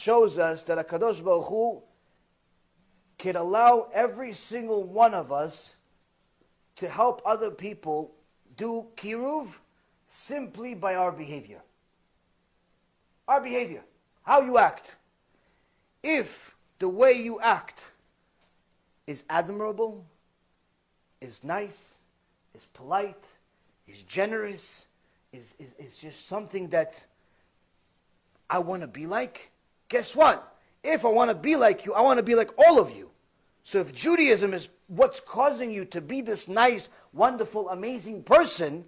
shows us that HaKadosh Baruch Hu can allow every single one of us to help other people do kiruv simply by our behavior. Our behavior, how you act. If the way you act is admirable, is nice, is polite, is generous, is just something that I want to be like, guess what? If I want to be like you, I want to be like all of you. So if Judaism is what's causing you to be this nice, wonderful, amazing person,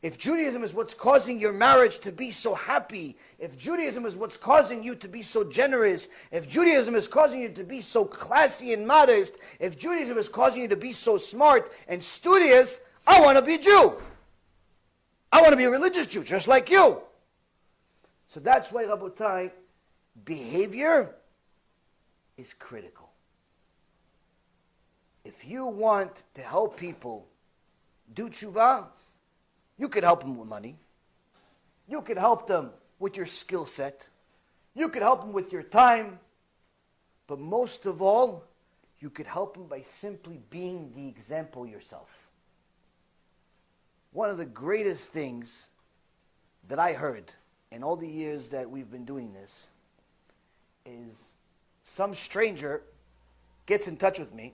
if Judaism is what's causing your marriage to be so happy, if Judaism is what's causing you to be so generous, if Judaism is causing you to be so classy and modest, if Judaism is causing you to be so smart and studious, I want to be a Jew. I want to be a religious Jew, just like you. So that's why, Rabotai, behavior is critical. If you want to help people do tshuva, you could help them with money. You could help them with your skill set. You could help them with your time. But most of all, you could help them by simply being the example yourself. One of the greatest things that I heard in all the years that we've been doing this is some stranger gets in touch with me.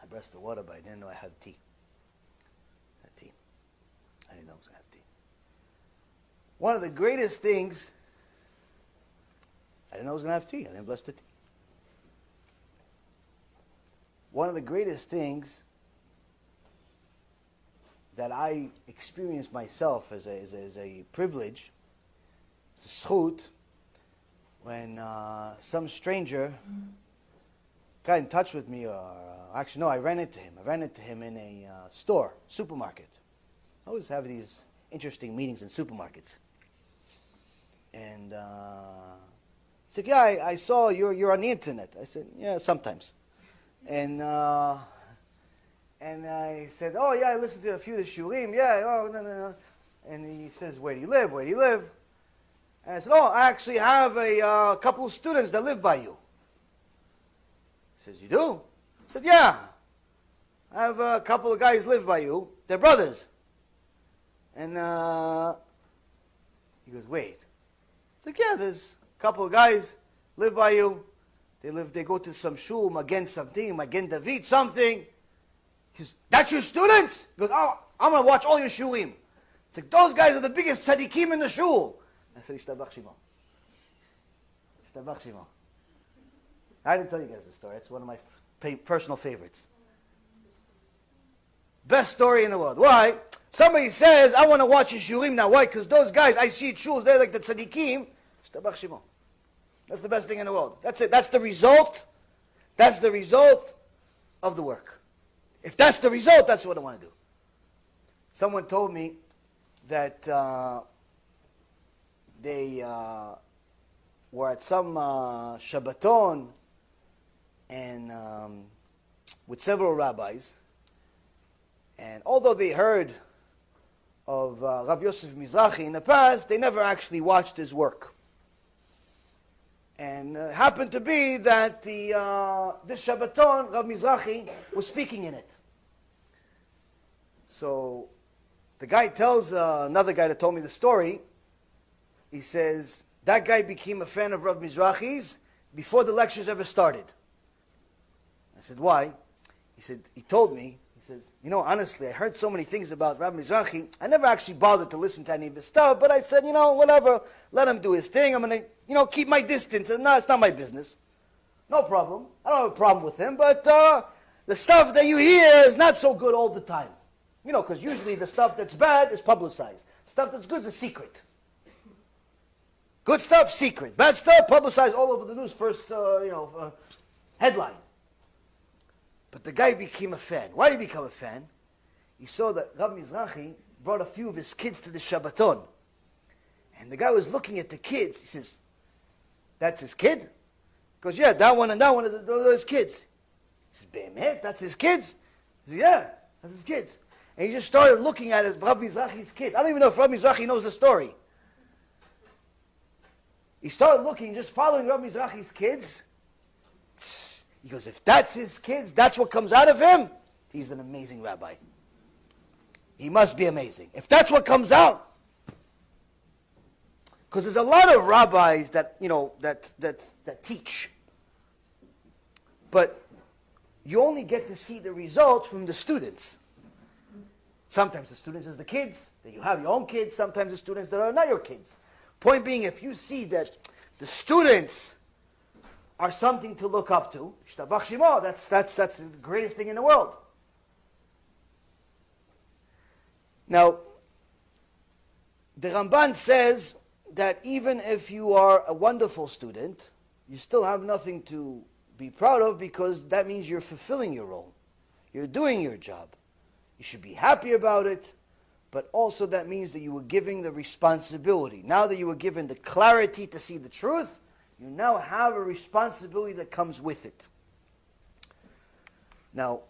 I pressed the water, but I didn't know I had tea. I had tea. I didn't know I was going to have tea. One of the greatest things, I didn't know I was going to have tea. I didn't bless the tea. One of the greatest things that I experienced myself as a privilege, as a zchut, when some stranger got in touch with me, or actually no, I ran into him. I ran into him in a store, supermarket. I always have these interesting meetings in supermarkets. And he said, yeah, I saw you're on the internet. I said, yeah, sometimes. And I said, oh yeah, I listened to a few of the shurim. Yeah, oh, no. And he says, where do you live? Where do you live? And I said, oh, I actually have a couple of students that live by you. He says, you do? I said, yeah. I have a couple of guys live by you. They're brothers. And he goes, wait. I said, yeah, there's a couple of guys live by you. They go to some shul, Magen something, Magen David something. He says, that's your students? He goes, oh, I'm going to watch all your shulim. It's like, those guys are the biggest tzaddikim in the shul. I said, Yishtabach Shimo. Yishtabach Shimo. I didn't tell you guys the story. It's one of my personal favorites. Best story in the world. Why? Somebody says, I want to watch your shulim now. Why? Because those guys, I see at shuls, they're like the tzaddikim. Yishtabach Shimo. That's the best thing in the world. That's it. That's the result. That's the result of the work. If that's the result, that's what I want to do. Someone told me that they were at some Shabbaton and with several rabbis, and although they heard of Rav Yosef Mizrahi in the past, they never actually watched his work. And it happened to be that this Shabbaton, Rav Mizrahi was speaking in it. So the guy tells another guy that told me the story, he says, that guy became a fan of Rav Mizrahi's before the lectures ever started. I said, why? He said, he told me, he says, you know, honestly, I heard so many things about Rav Mizrahi, I never actually bothered to listen to any of his stuff, but I said, you know, whatever, let him do his thing, I'm going to, you know, keep my distance, and no, it's not my business. No problem. I don't have a problem with him, but the stuff that you hear is not so good all the time. You know, because usually the stuff that's bad is publicized. Stuff that's good is a secret. Good stuff, secret. Bad stuff, publicized all over the news, first, headline. But the guy became a fan. Why did he become a fan? He saw that Rav Mizrahi brought a few of his kids to the Shabbaton. And the guy was looking at the kids. He says, that's his kid? He goes, yeah, that one and that one are his kids. He says, Be'emet, that's his kids? He says, yeah. That's his kids. And he just started looking at his Rabbi Mizrahi's kids. I don't even know if Rabbi Mizrahi knows the story. He started looking, just following Rabbi Mizrahi's kids. He goes, if that's his kids, that's what comes out of him, he's an amazing rabbi. He must be amazing. If that's what comes out. Because there's a lot of rabbis that, that teach. But you only get to see the results from the students. Sometimes the students is the kids, that you have your own kids. Sometimes the students that are not your kids. Point being, if you see that the students are something to look up to, Shtabach Shimo, that's the greatest thing in the world. Now, the Ramban says that even if you are a wonderful student, you still have nothing to be proud of, because that means you're fulfilling your role. You're doing your job. You should be happy about it, but also that means that you were giving the responsibility. Now that you were given the clarity to see the truth, you now have a responsibility that comes with it. Now,